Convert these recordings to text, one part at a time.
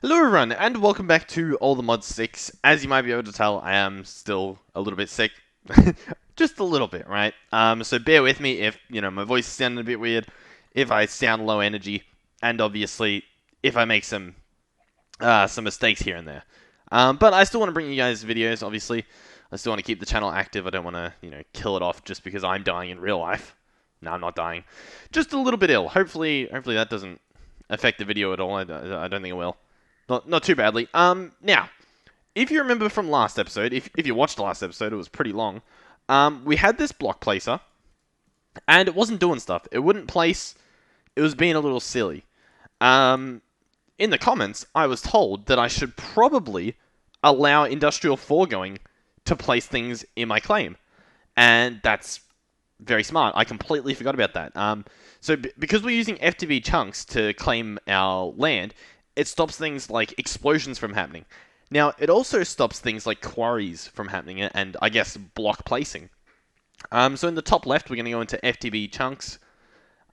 Hello everyone, and welcome back to All the Mods 6. As you might be able to tell, I am still a little bit sick. Just a little bit, right? So bear with me if, my voice is sounding a bit weird, if I sound low energy, and obviously, if I make some mistakes here and there. But I still want to bring you guys videos, obviously. I still want to keep the channel active. I don't want to, kill it off just because I'm dying in real life. No, I'm not dying. Just a little bit ill. Hopefully that doesn't affect the video at all. I don't think it will. Not too badly. Now, if you remember from last episode, if you watched the last episode, it was pretty long. We had this block placer, and it wasn't doing stuff. It wouldn't place. It was being a little silly. In the comments, I was told that I should probably allow industrial foregoing to place things in my claim, and that's very smart. I completely forgot about that. So because we're using FTB chunks to claim our land, it stops things like explosions from happening. Now, it also stops things like quarries from happening, and I guess block placing. So in the top left, we're going to go into FTB chunks.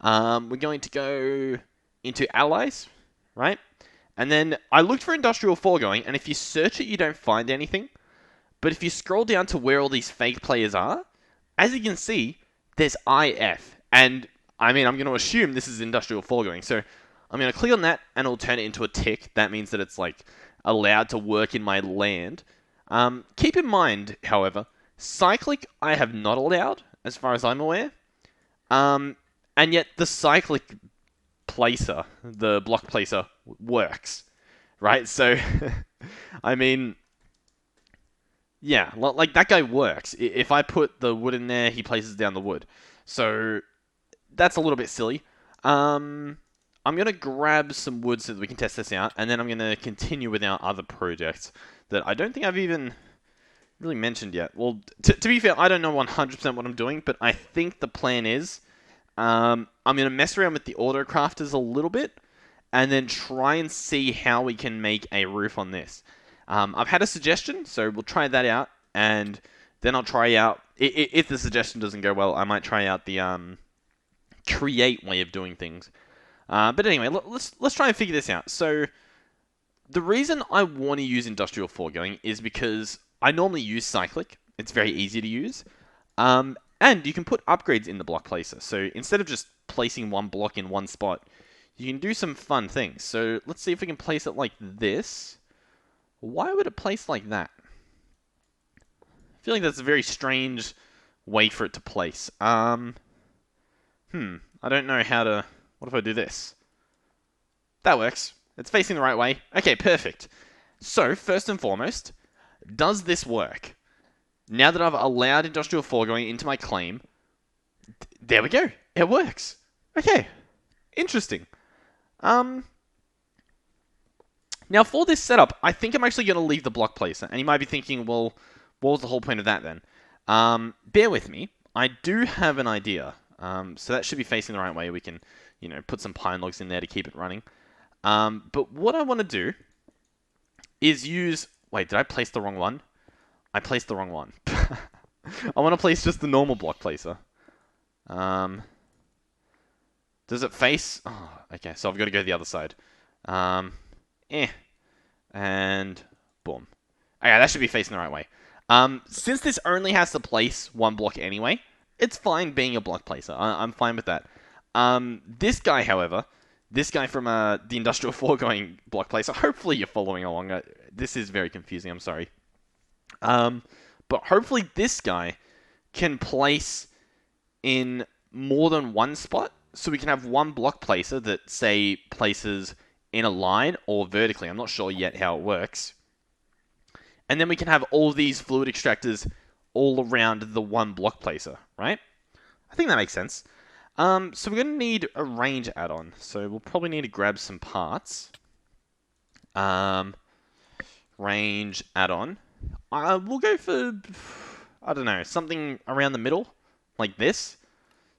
We're going to go into allies, right? And then I looked for industrial foregoing, and if you search it, you don't find anything. But if you scroll down to where all these fake players are, as you can see, there's IF. And, I'm going to assume this is industrial foregoing. So I'm going to click on that, and it'll turn it into a tick. That means that it's, allowed to work in my land. Keep in mind, however, cyclic I have not allowed, as far as I'm aware. And yet the cyclic placer, the block placer, works. Right? So, yeah, like that guy works. If I put the wood in there, he places down the wood. So that's a little bit silly. I'm going to grab some wood so that we can test this out, and then I'm going to continue with our other projects that I don't think I've even really mentioned yet. Well, to be fair, I don't know 100% what I'm doing, but I think the plan is I'm going to mess around with the autocrafters a little bit, and then try and see how we can make a roof on this. I've had a suggestion, so we'll try that out, and then I'll try out, if the suggestion doesn't go well, I might try out the create way of doing things. But anyway, let's try and figure this out. So the reason I want to use industrial foregoing is because I normally use cyclic. It's very easy to use. And you can put upgrades in the block placer. So instead of just placing one block in one spot, you can do some fun things. So let's see if we can place it like this. Why would it place like that? I feel like that's a very strange way for it to place. I don't know how to... What if I do this? That works. It's facing the right way. Okay, perfect. So, first and foremost, does this work? Now that I've allowed industrial foregoing into my claim, there we go. It works. Okay. Interesting. Now, for this setup, I think I'm actually going to leave the block placer. And you might be thinking, well, what was the whole point of that then? Bear with me. I do have an idea. So that should be facing the right way. We can, put some pine logs in there to keep it running. But what I want to do is use... Wait, did I place the wrong one? I placed the wrong one. I want to place just the normal block placer. Does it face... Oh, okay, so I've got to go the other side. And boom. Okay, that should be facing the right way. Since this only has to place one block anyway, it's fine being a block placer. I'm fine with that. This guy, however, this guy from the industrial foregoing block placer, hopefully you're following along. This is very confusing, I'm sorry. But hopefully this guy can place in more than one spot, so we can have one block placer that, say, places in a line or vertically. I'm not sure yet how it works. And then we can have all these fluid extractors all around the one block placer, right? I think that makes sense. So we're going to need a range add-on. So we'll probably need to grab some parts. Range add-on. We'll go for, I don't know, something around the middle, like this.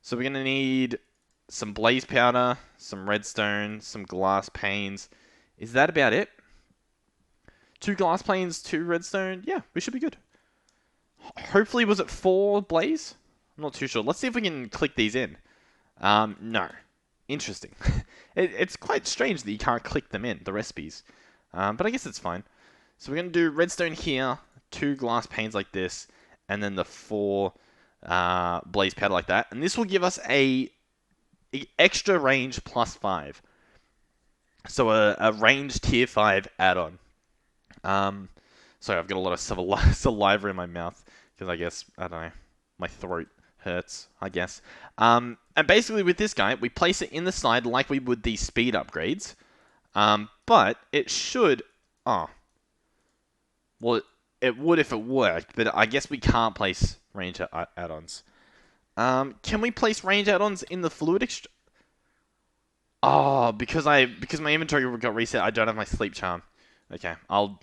So we're going to need some blaze powder, some redstone, some glass panes. Is that about it? 2 glass panes, 2 redstone. Yeah, we should be good. Hopefully, was it 4 blaze? I'm not too sure. Let's see if we can click these in. No. Interesting. It's quite strange that you can't click them in, the recipes. But I guess it's fine. So we're going to do redstone here, 2 glass panes like this, and then the 4 blaze powder like that. And this will give us a extra range +5. So a range tier 5 add-on. Sorry, I've got a lot of saliva in my mouth because I guess, I don't know, my throat hurts, I guess. And basically with this guy, we place it in the side like we would these speed upgrades. But it should... Oh. Well, it would if it worked, but I guess we can't place range add-ons. Can we place range add-ons in the fluid Oh, because my inventory got reset, I don't have my sleep charm. Okay, I'll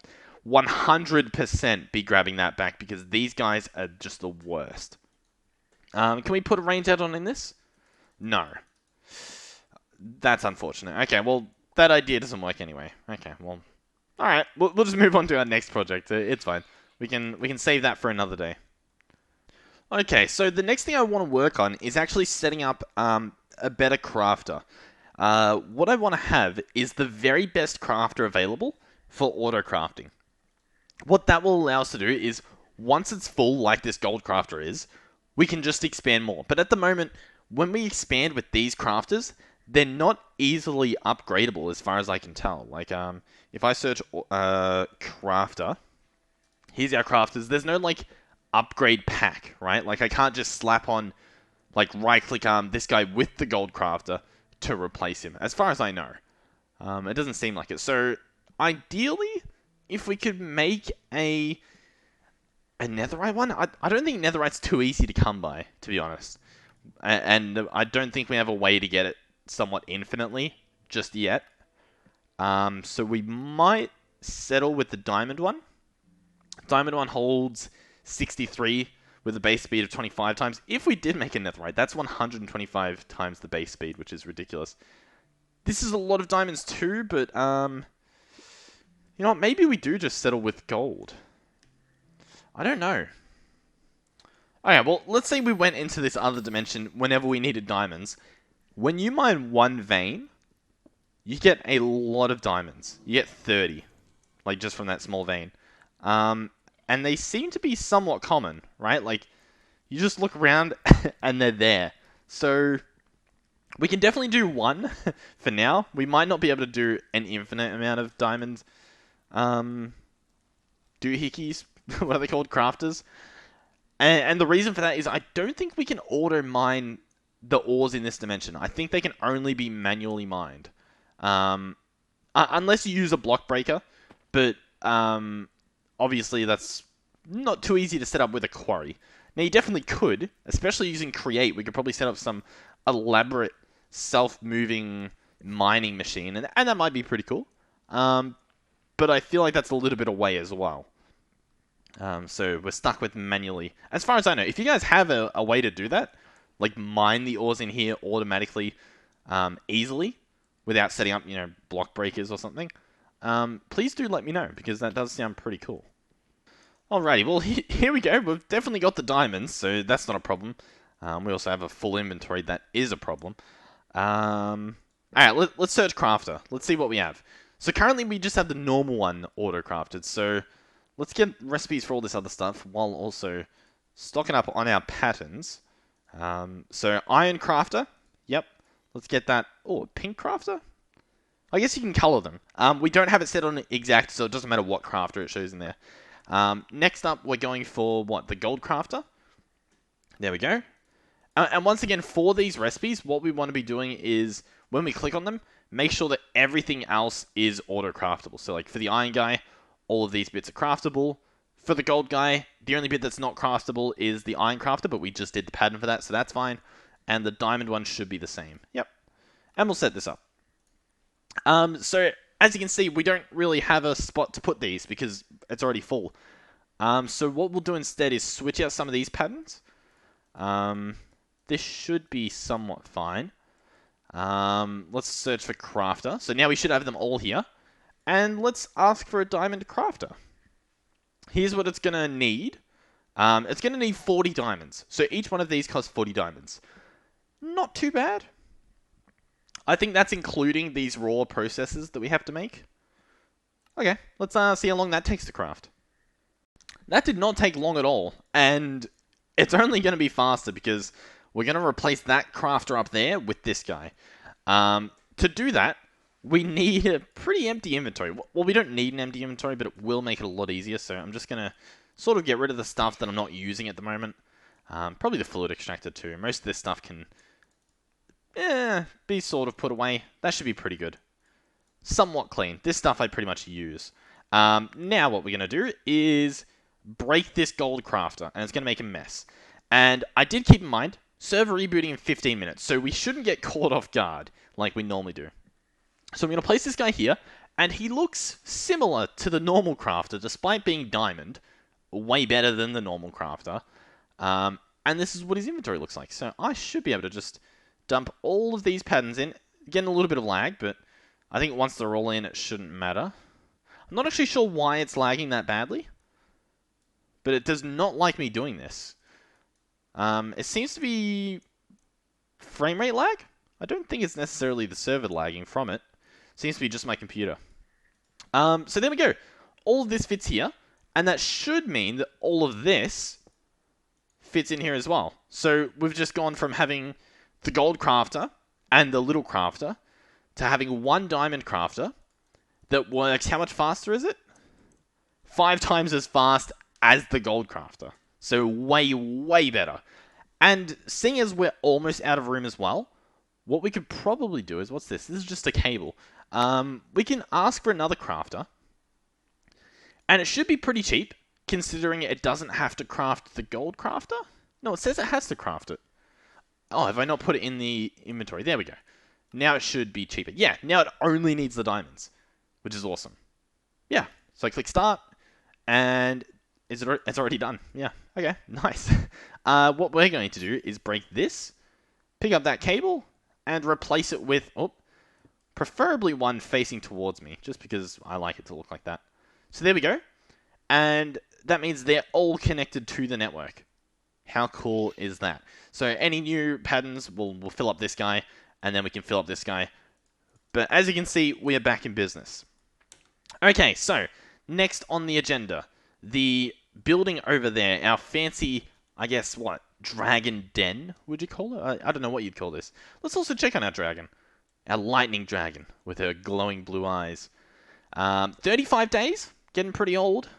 100% be grabbing that back because these guys are just the worst. Can we put a range add-on in this? No. That's unfortunate. Okay, well, that idea doesn't work anyway. Okay, well, all right. We'll just move on to our next project. It's fine. We can save that for another day. Okay, so the next thing I want to work on is actually setting up a better crafter. What I want to have is the very best crafter available for auto crafting. What that will allow us to do is, once it's full, like this gold crafter is, we can just expand more. But at the moment, when we expand with these crafters, they're not easily upgradable as far as I can tell. Like, if I search crafter, here's our crafters. There's no, like, upgrade pack, right? Like, I can't just slap on, like, right-click this guy with the gold crafter to replace him, as far as I know. It doesn't seem like it. So, ideally, if we could make a netherite one, I don't think netherite's too easy to come by, to be honest. And I don't think we have a way to get it somewhat infinitely just yet. So we might settle with the diamond one. Diamond one holds 63 with a base speed of 25 times. If we did make a netherite, that's 125 times the base speed, which is ridiculous. This is a lot of diamonds too, but you know what, maybe we do just settle with gold. I don't know. Okay, well, let's say we went into this other dimension whenever we needed diamonds. When you mine one vein, you get a lot of diamonds. You get 30, like just from that small vein. And they seem to be somewhat common, right? Like, you just look around and they're there. So, we can definitely do one for now. We might not be able to do an infinite amount of diamonds. Doohickeys, what are they called? Crafters. And the reason for that is I don't think we can auto mine the ores in this dimension. I think they can only be manually mined. Unless you use a block breaker. But obviously that's not too easy to set up with a quarry. Now you definitely could, especially using Create. We could probably set up some elaborate self-moving mining machine. And that might be pretty cool. But I feel like that's a little bit away as well. So we're stuck with manually. As far as I know, if you guys have a way to do that, like mine the ores in here automatically, easily, without setting up, block breakers or something, please do let me know, because that does sound pretty cool. Alrighty, well, here we go. We've definitely got the diamonds, so that's not a problem. We also have a full inventory. That is a problem. Alright, let's search crafter. Let's see what we have. So currently we just have the normal one auto-crafted, so let's get recipes for all this other stuff while also stocking up on our patterns. So iron crafter, yep. Let's get that. Oh, pink crafter? I guess you can color them. We don't have it set on exact, so it doesn't matter what crafter it shows in there. Next up, we're going for, the gold crafter. There we go. And once again, for these recipes, what we want to be doing is, when we click on them, make sure that everything else is auto-craftable. So, like, for the iron guy, all of these bits are craftable. For the gold guy, the only bit that's not craftable is the iron crafter, but we just did the pattern for that, so that's fine. And the diamond one should be the same. Yep. And we'll set this up. So, as you can see, we don't really have a spot to put these because it's already full. So what we'll do instead is switch out some of these patterns. This should be somewhat fine. Let's search for crafter. So now we should have them all here. And let's ask for a diamond crafter. Here's what it's going to need. It's going to need 40 diamonds. So each one of these costs 40 diamonds. Not too bad. I think that's including these raw processes that we have to make. Okay, let's see how long that takes to craft. That did not take long at all, and it's only going to be faster because we're going to replace that crafter up there with this guy. To do that, we need a pretty empty inventory. Well, we don't need an empty inventory, but it will make it a lot easier, so I'm just going to sort of get rid of the stuff that I'm not using at the moment. Probably the fluid extractor too. Most of this stuff can be sort of put away. That should be pretty good. Somewhat clean. This stuff I pretty much use. Now what we're going to do is break this gold crafter, and it's going to make a mess. And I did keep in mind, server rebooting in 15 minutes, so we shouldn't get caught off guard like we normally do. So I'm going to place this guy here, and he looks similar to the normal crafter, despite being diamond. Way better than the normal crafter. And this is what his inventory looks like. So I should be able to just dump all of these patterns in. Getting a little bit of lag, but I think once they're all in, it shouldn't matter. I'm not actually sure why it's lagging that badly, but it does not like me doing this. It seems to be frame rate lag. I don't think it's necessarily the server lagging from it. Seems to be just my computer. So there we go. All of this fits here, and that should mean that all of this fits in here as well. So we've just gone from having the gold crafter and the little crafter to having one diamond crafter that works. How much faster is it? 5 times as fast as the gold crafter. So way, way better. And seeing as we're almost out of room as well, what we could probably do is, what's this? This is just a cable. We can ask for another crafter. And it should be pretty cheap, considering it doesn't have to craft the gold crafter. No, it says it has to craft it. Oh, have I not put it in the inventory? There we go. Now it should be cheaper. Yeah, now it only needs the diamonds, which is awesome. Yeah, so I click start, and it's already done. Yeah, okay, nice. What we're going to do is break this, pick up that cable, and replace it with, preferably one facing towards me, just because I like it to look like that. So there we go. And that means they're all connected to the network. How cool is that? So any new patterns, we'll fill up this guy, and then we can fill up this guy. But as you can see, we are back in business. Okay, so next on the agenda, the building over there, our fancy, I guess, dragon den, would you call it? I don't know what you'd call this. Let's also check on our dragon. Our lightning dragon with her glowing blue eyes. 35 days, getting pretty old.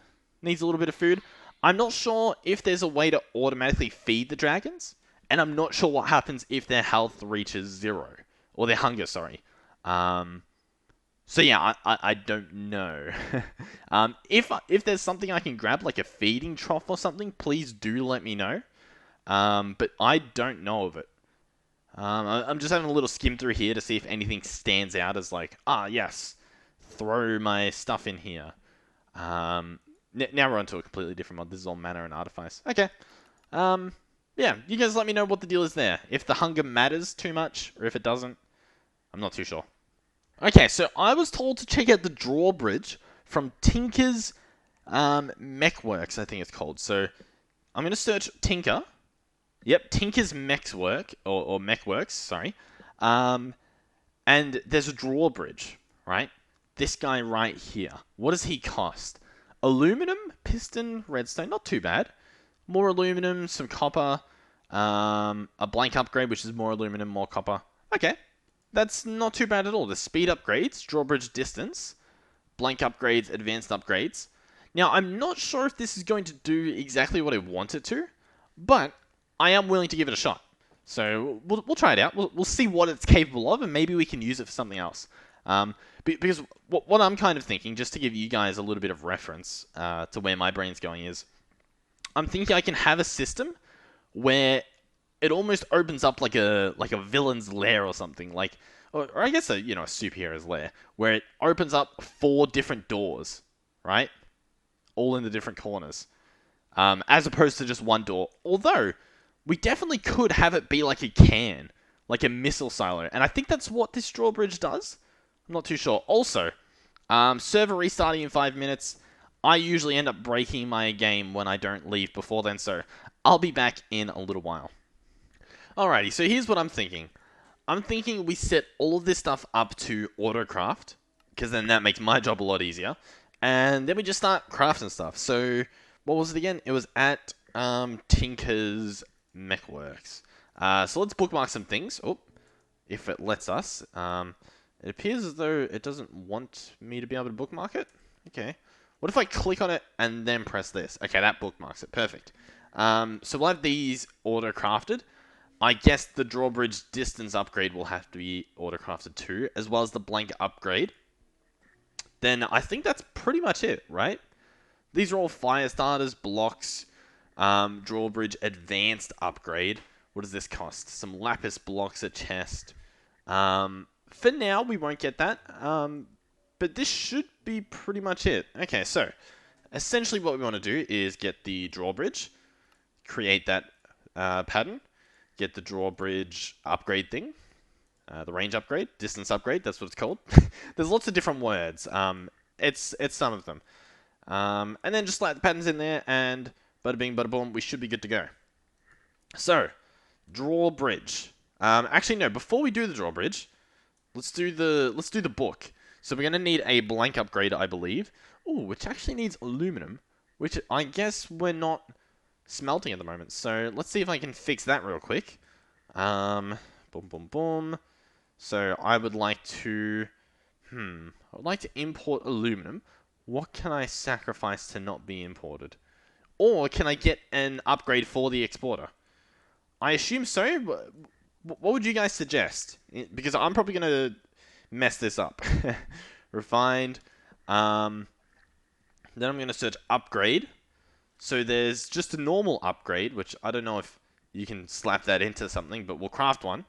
Needs a little bit of food. I'm not sure if there's a way to automatically feed the dragons, and I'm not sure what happens if their health reaches 0, or their hunger, sorry. So yeah, I don't know. If there's something I can grab, like a feeding trough or something, please do let me know. But I don't know of it. I'm just having a little skim through here to see if anything stands out as like, yes, throw my stuff in here. Now we're on to a completely different mod. This is all mana and artifice. Okay. Yeah, you guys let me know what the deal is there. If the hunger matters too much, or if it doesn't. I'm not too sure. Okay, so I was told to check out the drawbridge from Tinker's Mechworks, I think it's called. So I'm going to search Tinker. Yep, Tinker's Mechworks, or Mechworks, sorry. And there's a drawbridge, right? This guy right here. What does he cost? Aluminum, piston, redstone, not too bad. More aluminum, some copper, a blank upgrade, which is more aluminum, more copper. Okay, that's not too bad at all. The speed upgrades, drawbridge distance, blank upgrades, advanced upgrades. Now, I'm not sure if this is going to do exactly what I want it to, but I am willing to give it a shot. So we'll try it out. We'll see what it's capable of, and maybe we can use it for something else. Because what I'm kind of thinking, just to give you guys a little bit of reference to where my brain's going is, I'm thinking I can have a system where it almost opens up like a villain's lair or something, or I guess a superhero's lair, where it opens up 4 different doors, right? All in the different corners, as opposed to just one door. Although we definitely could have it be like a can, like a missile silo, and I think that's what this drawbridge does. I'm not too sure. Also, server restarting in 5 minutes. I usually end up breaking my game when I don't leave before then, so I'll be back in a little while. Alrighty, so here's what I'm thinking. I'm thinking we set all of this stuff up to autocraft, because then that makes my job a lot easier. And then we just start crafting stuff. So, what was it again? It was at Tinker's Mechworks. So let's bookmark some things. Oh, if it lets us. It appears as though it doesn't want me to be able to bookmark it. Okay. What if I click on it and then press this? Okay, that bookmarks it. Perfect. So we'll have these auto-crafted. I guess the drawbridge distance upgrade will have to be auto-crafted too, as well as the blank upgrade. Then I think that's pretty much it, right? These are all fire starters, blocks, drawbridge advanced upgrade. What does this cost? Some lapis blocks, a chest. For now, we won't get that. But this should be pretty much it. Okay, so essentially what we want to do is get the drawbridge, create that pattern, get the drawbridge upgrade thing, the range upgrade, distance upgrade, that's what it's called. There's lots of different words. It's some of them. And then just slap the patterns in there, and bada bing, bada boom, we should be good to go. So, drawbridge. Actually, no. Before we do the drawbridge, let's do the book. So we're gonna need a blank upgrade, I believe. Ooh, which actually needs aluminum, which I guess we're not smelting at the moment. So let's see if I can fix that real quick. Boom, boom, boom. So I would like to, I would like to import aluminum. What can I sacrifice to not be imported? Or can I get an upgrade for the exporter? I assume so. What would you guys suggest? Because I'm probably going to mess this up. Refined. Then I'm going to search upgrade. So there's just a normal upgrade, which I don't know if you can slap that into something, but we'll craft one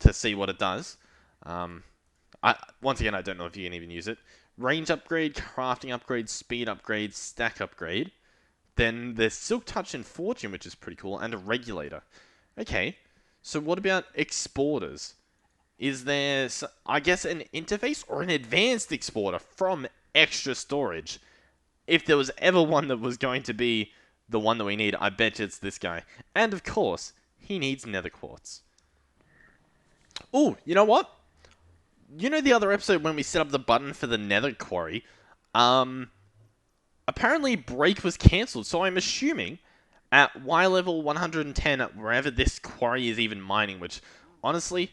to see what it does. Once again, I don't know if you can even use it. Range upgrade, crafting upgrade, speed upgrade, stack upgrade. Then there's Silk Touch and Fortune, which is pretty cool, and a regulator. Okay, so what about exporters? Is there, I guess, an interface or an advanced exporter from extra storage? If there was ever one that was going to be the one that we need, I bet you it's this guy. And of course, he needs nether quartz. Ooh, you know what? You know the other episode when we set up the button for the nether quarry? Apparently break was cancelled, so I'm assuming at Y level 110, wherever this quarry is even mining, which, honestly,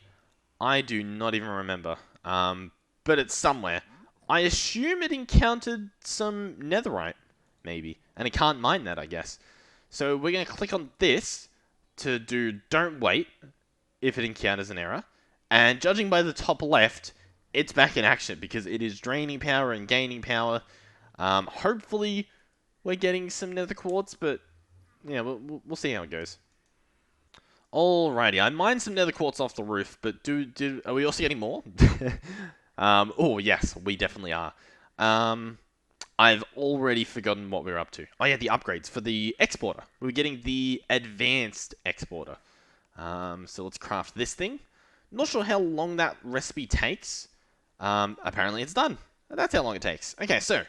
I do not even remember. But it's somewhere. I assume it encountered some netherite, maybe. And it can't mine that, I guess. So we're going to click on this to do don't wait if it encounters an error. And judging by the top left, it's back in action because it is draining power and gaining power. Hopefully, we're getting some nether quartz, but yeah, we'll see how it goes. Alrighty, I mined some nether quartz off the roof, but are we also getting more? Oh yes, we definitely are. I've already forgotten what we're up to. Oh yeah, the upgrades for the exporter. We're getting the advanced exporter. So let's craft this thing. Not sure how long that recipe takes. Apparently it's done. That's how long it takes. Okay, so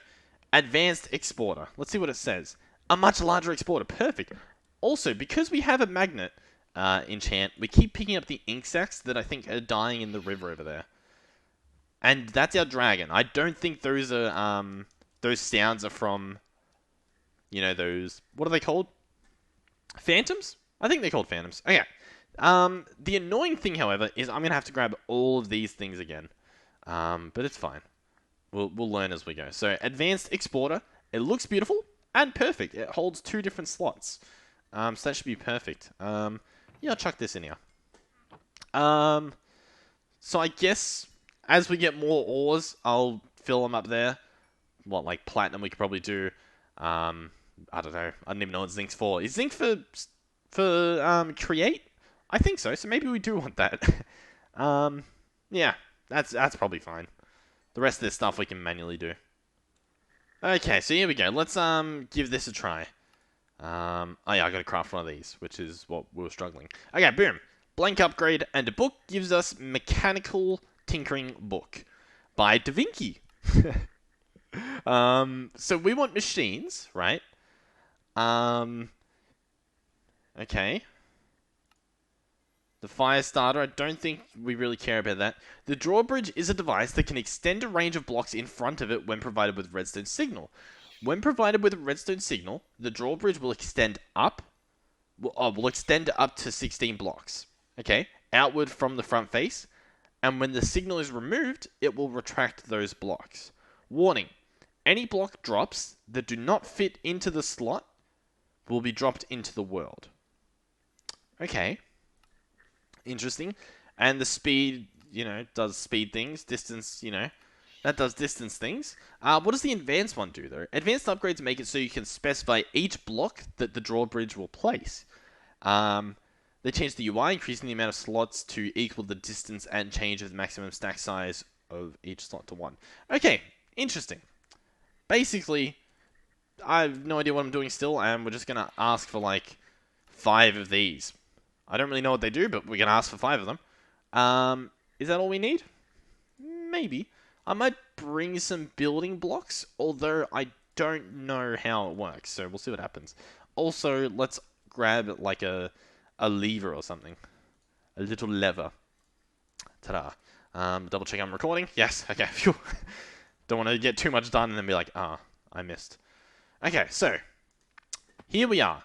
advanced exporter. Let's see what it says. A much larger exporter. Perfect. Also, because we have a magnet enchant, we keep picking up the ink sacs that I think are dying in the river over there. And that's our dragon. I don't think those are those sounds are from, you know, those, what are they called? Phantoms? I think they're called phantoms. Okay. The annoying thing, however, is I'm gonna have to grab all of these things again. But it's fine. We'll learn as we go. So advanced exporter. It looks beautiful and perfect. It holds 2 different slots. So that should be perfect. Yeah, I'll chuck this in here. So I guess as we get more ores, I'll fill them up there. What, like platinum we could probably do. I don't know. I don't even know what zinc's for. Is zinc for create? I think so. So maybe we do want that. Yeah, that's probably fine. The rest of this stuff we can manually do. Okay, so here we go. Let's give this a try. Oh yeah, I gotta craft one of these, which is what we were struggling. Okay, boom. Blank upgrade and a book gives us Mechanical Tinkering Book by Da Vinci. So we want machines, right? Okay. The fire starter, I don't think we really care about that. The drawbridge is a device that can extend a range of blocks in front of it when provided with redstone signal. When provided with a redstone signal, the drawbridge will extend up, will extend up to 16 blocks, okay, outward from the front face, and when the signal is removed, it will retract those blocks. Warning, any block drops that do not fit into the slot will be dropped into the world. Okay. Interesting. And the speed, does speed things. Distance, that does distance things. What does the advanced one do, though? Advanced upgrades make it so you can specify each block that the drawbridge will place. They change the UI, increasing the amount of slots to equal the distance and change of the maximum stack size of each slot to 1. Okay, interesting. Basically, I have no idea what I'm doing still, and we're just going to ask for, 5 of these. I don't really know what they do, but we're going to ask for 5 of them. Is that all we need? Maybe. I might bring some building blocks, although I don't know how it works, so we'll see what happens. Also, let's grab, a lever or something. A little lever. Ta-da. Double check I'm recording. Yes, okay, phew. Don't want to get too much done and then be like, I missed. Okay, so, here we are.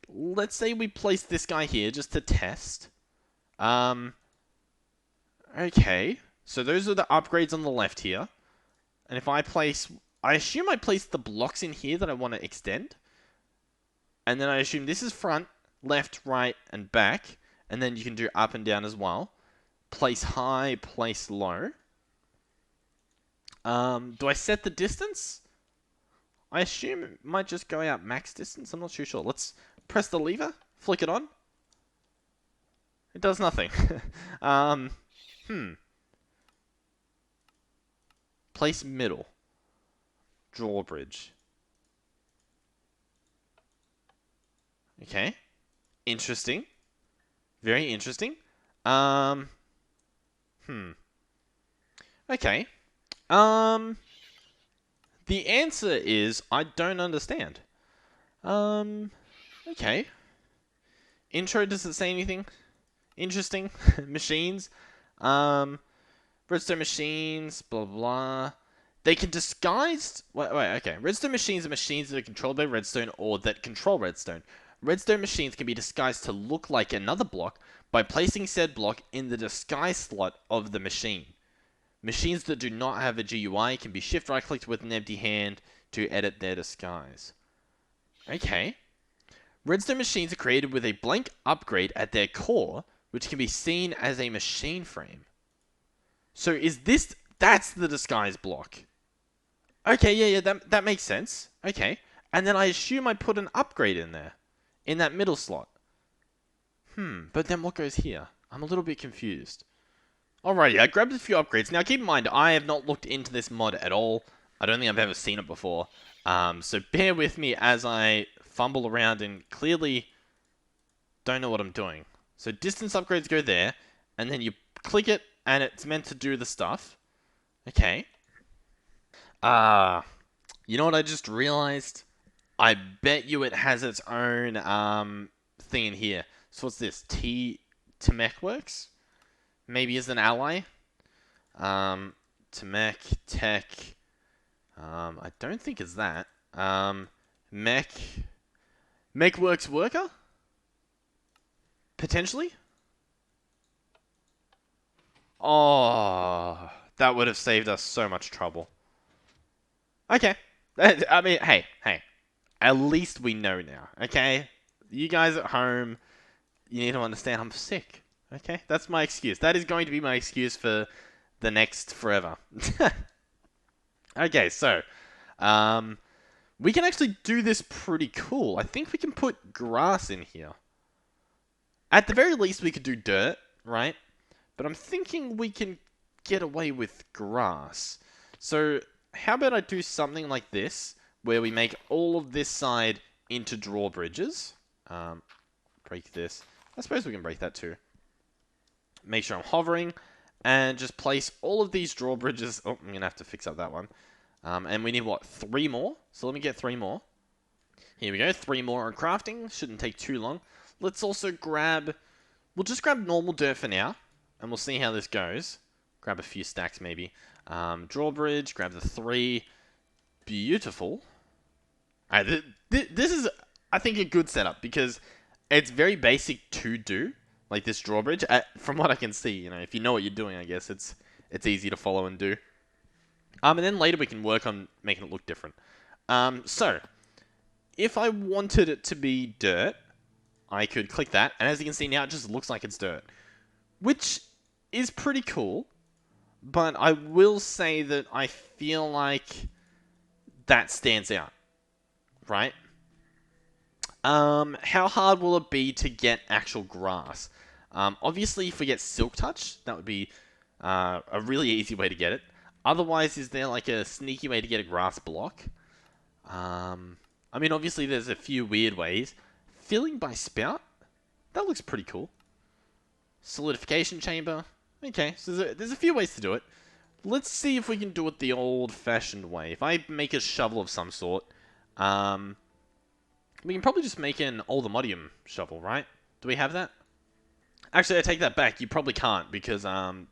Let's say we place this guy here just to test. Okay. So those are the upgrades on the left here. And if I assume I place the blocks in here that I want to extend. And then I assume this is front, left, right, and back. And then you can do up and down as well. Place high, place low. Do I set the distance? I assume it might just go out max distance. I'm not too sure. Let's press the lever, flick it on. It does nothing. Place middle. Drawbridge. Okay. Interesting. Very interesting. Okay. The answer is I don't understand. Okay. Intro, does it say anything interesting? Machines. Redstone machines, blah, blah. They can disguise... Wait, okay. Redstone machines are machines that are controlled by redstone or that control redstone. Redstone machines can be disguised to look like another block by placing said block in the disguise slot of the machine. Machines that do not have a GUI can be shift right-clicked with an empty hand to edit their disguise. Okay. Redstone machines are created with a blank upgrade at their core, which can be seen as a machine frame. So is this... That's the disguise block. Okay, yeah, that makes sense. Okay. And then I assume I put an upgrade in there. In that middle slot. But then what goes here? I'm a little bit confused. Alrighty, I grabbed a few upgrades. Now keep in mind, I have not looked into this mod at all. I don't think I've ever seen it before. So bear with me as I fumble around and clearly don't know what I'm doing. So distance upgrades go there. And then you click it and it's meant to do the stuff. Okay. You know what I just realized? I bet you it has its own thing in here. So what's this? T to Mechworks? Maybe as an ally? To Mech, Tech. I don't think it's that. Mechworks Worker? Potentially? Oh, that would have saved us so much trouble. Okay. I mean, hey. At least we know now, okay? You guys at home, you need to understand I'm sick, okay? That's my excuse. That is going to be my excuse for the next forever. Okay, so, we can actually do this pretty cool. I think we can put grass in here. At the very least, we could do dirt, right? But I'm thinking we can get away with grass. So, how about I do something like this, where we make all of this side into drawbridges. Break this. I suppose we can break that too. Make sure I'm hovering, and just place all of these drawbridges. Oh, I'm going to have to fix up that one. And we need, what, 3 more? So let me get 3 more. Here we go, 3 more on crafting. Shouldn't take too long. Let's also grab we'll just grab normal dirt for now, and we'll see how this goes. Grab a few stacks maybe. Drawbridge, grab the 3. Beautiful. Alright, this is, I think, a good setup because it's very basic to do, like this drawbridge. From what I can see, you know, if you know what you're doing, I guess it's easy to follow and do. And then later we can work on making it look different. So, if I wanted it to be dirt, I could click that, and as you can see now, it just looks like it's dirt. Which is pretty cool, but I will say that I feel like that stands out, right? How hard will it be to get actual grass? Obviously, if we get Silk Touch, that would be a really easy way to get it. Otherwise, is there like a sneaky way to get a grass block? I mean, obviously, there's a few weird ways. Filling by spout? That looks pretty cool. Solidification chamber? Okay, so there's a few ways to do it. Let's see if we can do it the old-fashioned way. If I make a shovel of some sort, we can probably just make an Oldemodium shovel, right? Do we have that? Actually, I take that back. You probably can't because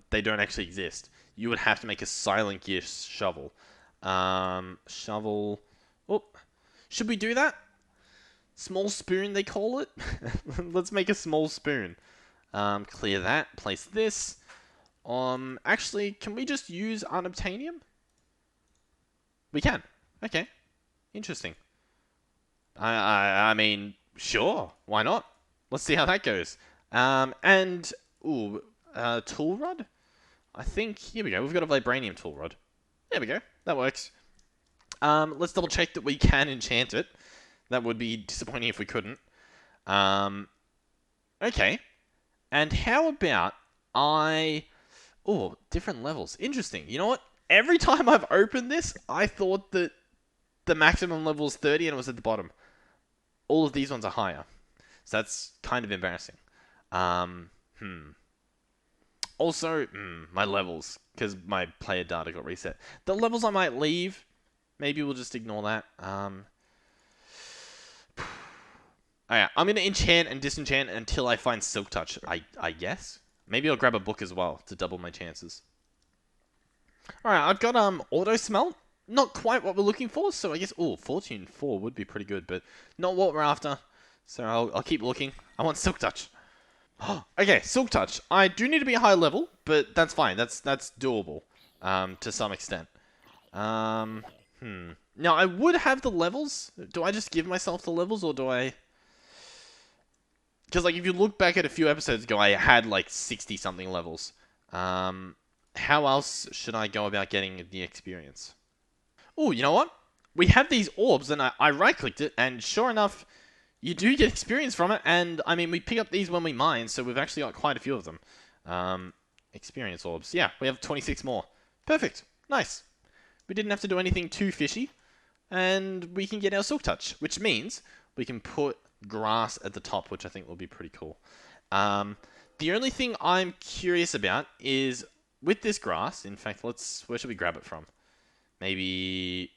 they don't actually exist. You would have to make a Silent Gear shovel. Shovel. Oh, should we do that? Small spoon, they call it. Let's make a small spoon. Clear that. Place this. Actually, can we just use unobtainium? We can. Okay. Interesting. I mean, sure. Why not? Let's see how that goes. Tool rod? I think, here we go. We've got a vibranium tool rod. There we go. That works. Let's double check that we can enchant it. That would be disappointing if we couldn't. Okay. And how about different levels. Interesting. You know what? Every time I've opened this, I thought that the maximum level is 30 and it was at the bottom. All of these ones are higher. So that's kind of embarrassing. Also, my levels, because my player data got reset. The levels I might leave, maybe we'll just ignore that. Alright, I'm going to enchant and disenchant until I find Silk Touch, I guess. Maybe I'll grab a book as well to double my chances. Alright, I've got Auto Smelt. Not quite what we're looking for, so I guess... Oh, Fortune 4 would be pretty good, but not what we're after. So I'll keep looking. I want Silk Touch. Okay, Silk Touch. I do need to be a high level, but that's fine. That's doable to some extent. Now, I would have the levels. Do I just give myself the levels, or do I... Because, like, if you look back at a few episodes ago, I had, like, 60-something levels. How else should I go about getting the experience? Oh, you know what? We have these orbs, and I right-clicked it, and sure enough, you do get experience from it, and, I mean, we pick up these when we mine, so we've actually got quite a few of them. Experience orbs. Yeah, we have 26 more. Perfect. Nice. We didn't have to do anything too fishy, and we can get our Silk Touch, which means we can put grass at the top, which I think will be pretty cool. The only thing I'm curious about is with this grass, in fact, where should we grab it from? Maybe,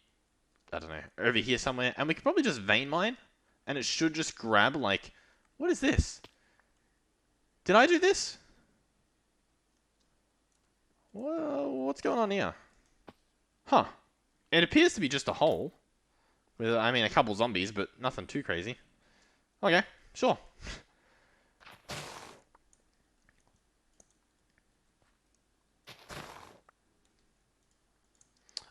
I don't know, over here somewhere, and we could probably just vein mine, and it should just grab, like, what is this? Did I do this? Well, what's going on here? Huh. It appears to be just a hole. With, I mean, a couple zombies, but nothing too crazy. Okay, sure.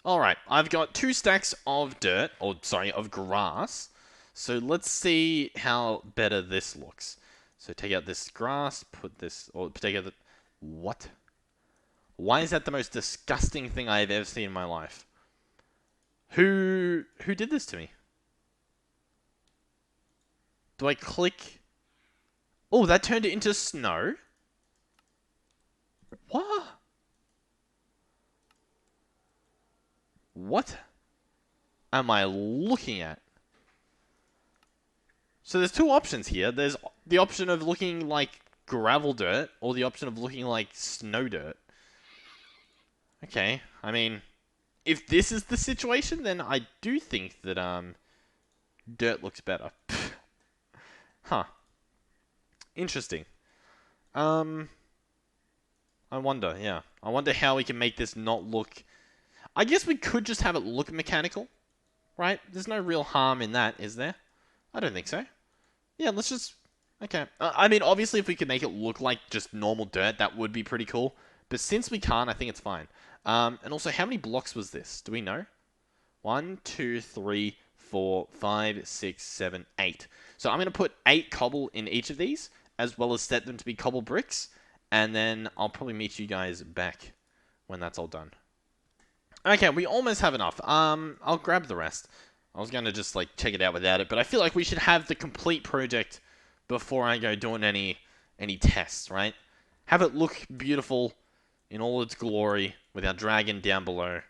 Alright, I've got 2 stacks of dirt, of grass. So let's see how better this looks. So take out this grass, put this, or take out the... What? Why is that the most disgusting thing I've ever seen in my life? Who did this to me? Do I click... Oh, that turned it into snow? What? What am I looking at? So there's 2 options here. There's the option of looking like gravel dirt, or the option of looking like snow dirt. Okay, I mean, if this is the situation, then I do think that dirt looks better. Huh. Interesting. I wonder, yeah. I wonder how we can make this not look... I guess we could just have it look mechanical, right? There's no real harm in that, is there? I don't think so. Yeah, let's just... Okay. I mean, obviously, if we could make it look like just normal dirt, that would be pretty cool. But since we can't, I think it's fine. And also, how many blocks was this? Do we know? 1, 2, 3, 4, 5, 6, 7, 8. So I'm going to put 8 cobble in each of these, as well as set them to be cobble bricks. And then I'll probably meet you guys back when that's all done. Okay, we almost have enough. I'll grab the rest. I was going to just, like, check it out without it, but I feel like we should have the complete project before I go doing any tests, right? Have it look beautiful in all its glory with our dragon down below.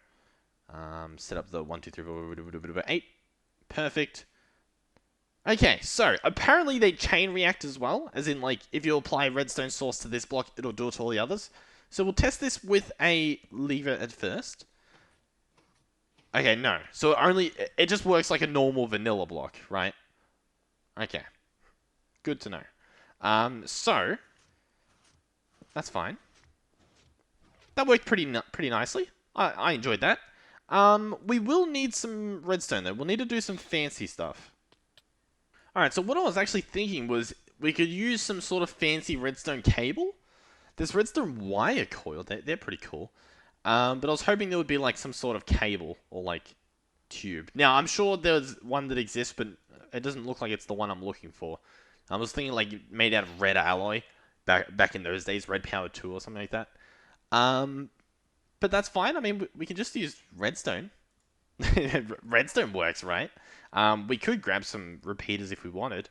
Set up the 1, 2, 3, 4, 8. Perfect. Okay, so apparently they chain react as well, as in, like, if you apply redstone source to this block, it'll do it to all the others. So we'll test this with a lever at first. Okay, no. So it just works like a normal vanilla block, right? Okay. Good to know. So that's fine. That worked pretty nicely. I enjoyed that. We will need some redstone though. We'll need to do some fancy stuff. Alright, so what I was actually thinking was we could use some sort of fancy redstone cable. There's redstone wire coil. They're pretty cool. But I was hoping there would be like some sort of cable or like tube. Now, I'm sure there's one that exists, but it doesn't look like it's the one I'm looking for. I was thinking like made out of red alloy back in those days, red power 2 or something like that. But that's fine. I mean, we can just use redstone. Redstone works, right? We could grab some repeaters if we wanted.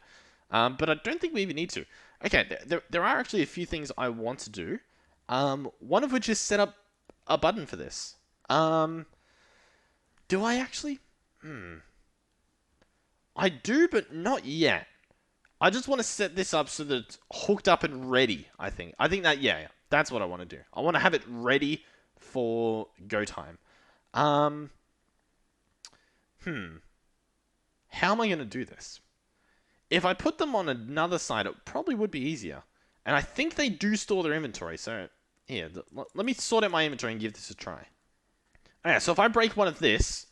But I don't think we even need to. Okay, there are actually a few things I want to do. One of which is set up a button for this. Do I actually? I do, but not yet. I just want to set this up so that it's hooked up and ready, I think. I think that, yeah, that's what I want to do. I want to have it ready for go time. How am I going to do this? If I put them on another side, it probably would be easier. And I think they do store their inventory, so here, let me sort out my inventory and give this a try. Okay, so if I break one of this,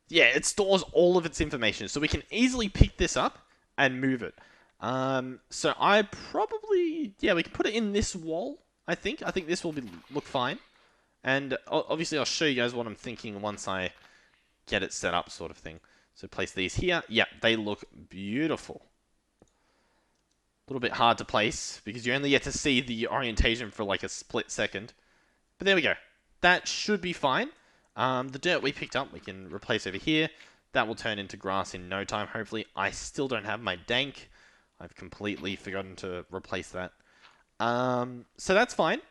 yeah, it stores all of its information. So we can easily pick this up and move it. So I probably, yeah, we can put it in this wall, I think. I think this will look fine. And obviously I'll show you guys what I'm thinking once I get it set up, sort of thing. So place these here. Yeah, they look beautiful. A little bit hard to place because you only get to see the orientation for like a split second. But there we go. That should be fine. The dirt we picked up, we can replace over here. That will turn into grass in no time, hopefully. I still don't have my dank. I've completely forgotten to replace that. So that's fine.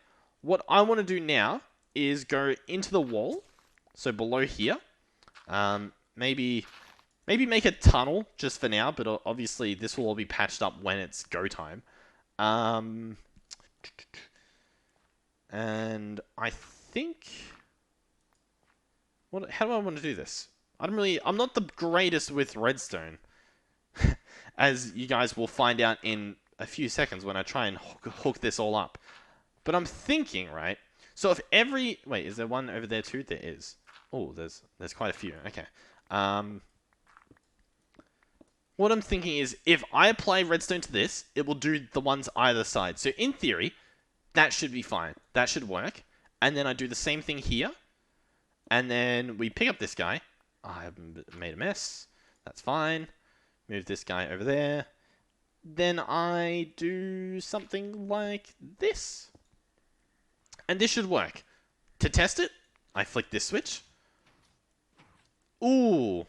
What I want to do now is go into the wall. So below here. Maybe make a tunnel just for now, but obviously this will all be patched up when it's go time. And I think... how do I want to do this? I'm not the greatest with redstone. As you guys will find out in a few seconds when I try and hook this all up. But I'm thinking, right? So if every... Wait, is there one over there too? There is. Oh, there's quite a few. Okay. What I'm thinking is, if I apply redstone to this, it will do the ones either side. So in theory, that should be fine. That should work. And then I do the same thing here. And then we pick up this guy. I have made a mess. That's fine. Move this guy over there. Then I do something like this. And this should work. To test it, I flick this switch. Ooh.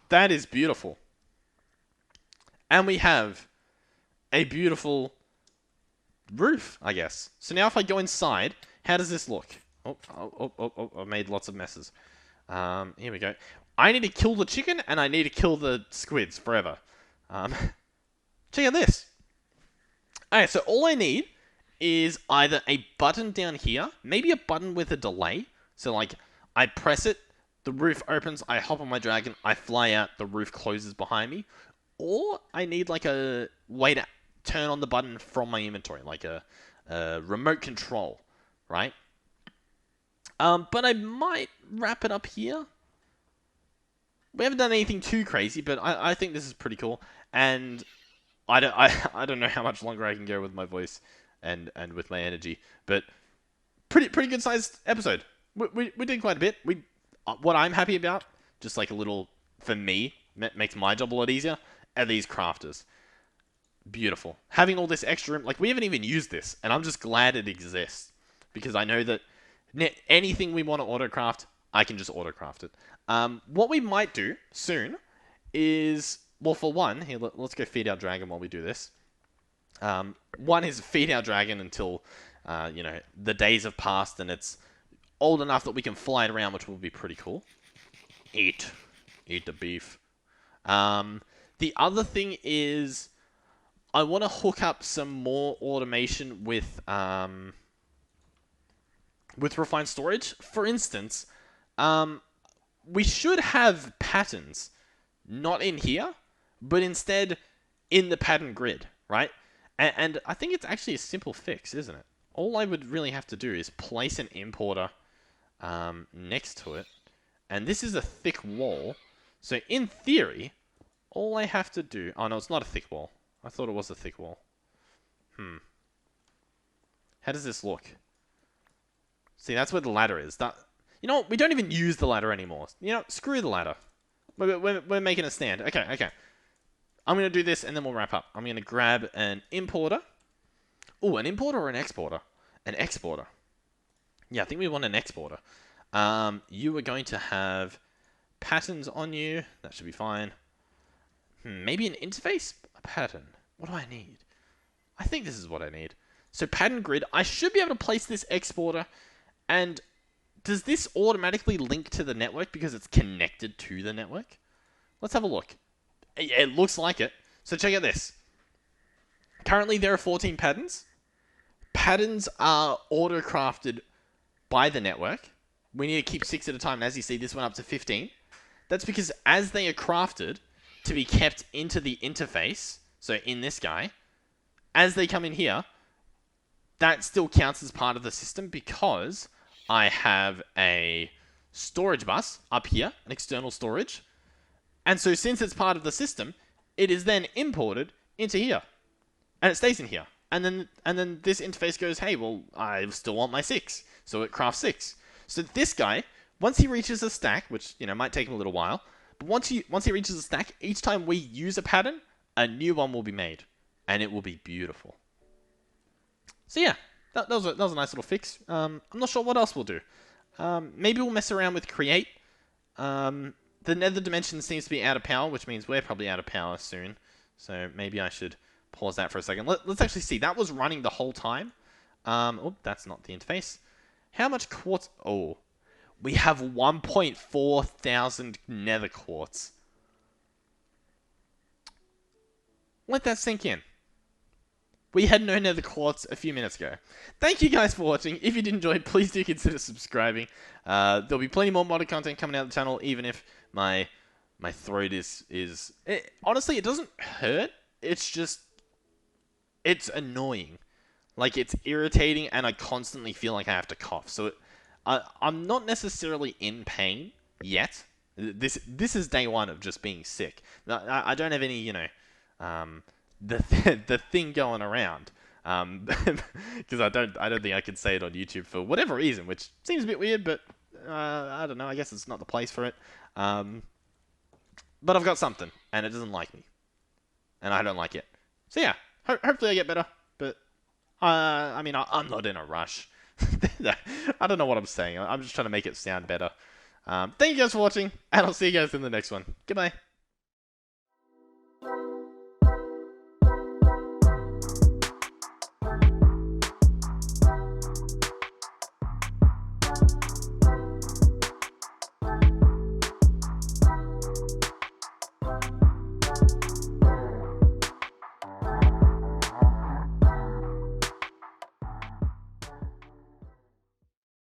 That is beautiful. And we have a beautiful roof, I guess. So now if I go inside, how does this look? Oh, I made lots of messes. Here we go. I need to kill the chicken, and I need to kill the squids forever. Check out this. Alright, so all I need is either a button down here, maybe a button with a delay. So, like, I press it, the roof opens, I hop on my dragon, I fly out, the roof closes behind me. Or I need, like, a way turn on the button from my inventory, like a remote control, right? But I might wrap it up here. We haven't done anything too crazy, but I think this is pretty cool. And I don't know how much longer I can go with my voice and with my energy, but pretty good sized episode. We did quite a bit. What I'm happy about, just like a little for me, makes my job a lot easier, are these crafters. Beautiful. Having all this extra room, like we haven't even used this, and I'm just glad it exists because I know that anything we want to autocraft, I can just autocraft it. What we might do soon is, well, for one, here, let's go feed our dragon while we do this. One is feed our dragon until, the days have passed and it's old enough that we can fly it around, which will be pretty cool. Eat the beef. The other thing is, I want to hook up some more automation with refined storage. For instance, we should have patterns not in here, but instead in the pattern grid, right? And I think it's actually a simple fix, isn't it? All I would really have to do is place an importer next to it. And this is a thick wall. So in theory, all I have to do... Oh, no, it's not a thick wall. I thought it was a thick wall. How does this look? See, that's where the ladder is. You know what? We don't even use the ladder anymore. You know, screw the ladder. We're making a stand. Okay. I'm going to do this and then we'll wrap up. I'm going to grab an importer. Oh, an importer or an exporter? An exporter. Yeah, I think we want an exporter. You are going to have patterns on you. That should be fine. Maybe an interface? A pattern. What do I need? I think this is what I need. So pattern grid. I should be able to place this exporter. And does this automatically link to the network because it's connected to the network? Let's have a look. It looks like it. So check out this. Currently there are 14 patterns. Patterns are auto-crafted by the network. We need to keep 6 at a time. And as you see, this went up to 15. That's because as they are crafted to be kept into the interface, so in this guy, as they come in here, that still counts as part of the system because I have a storage bus up here, an external storage. And so since it's part of the system, it is then imported into here. And it stays in here. And then this interface goes, hey, well, I still want my 6. So it crafts 6. So this guy, once he reaches a stack, which, might take him a little while, but once he reaches a stack, each time we use a pattern, a new one will be made. And it will be beautiful. So yeah, that was a nice little fix. I'm not sure what else we'll do. Maybe we'll mess around with create. The nether dimension seems to be out of power, which means we're probably out of power soon. So maybe I should pause that for a second. Let's actually see. That was running the whole time. Oh, that's not the interface. How much quartz? Oh, we have 1.4 thousand nether quartz. Let that sink in. We had no nether quartz a few minutes ago. Thank you guys for watching. If you did enjoy, please do consider subscribing. There'll be plenty more modded content coming out of the channel, even if my throat is honestly, it doesn't hurt. It's just, it's annoying. Like, it's irritating, and I constantly feel like I have to cough. So I'm not necessarily in pain yet. This is day one of just being sick. I don't have any, the thing going around, because I don't think I can say it on YouTube for whatever reason, which seems a bit weird, but I don't know. I guess it's not the place for it. But I've got something, and it doesn't like me, and I don't like it. So yeah, hopefully I get better. But I mean, I'm not in a rush. I don't know what I'm saying. I'm just trying to make it sound better. Thank you guys for watching, and I'll see you guys in the next one. Goodbye.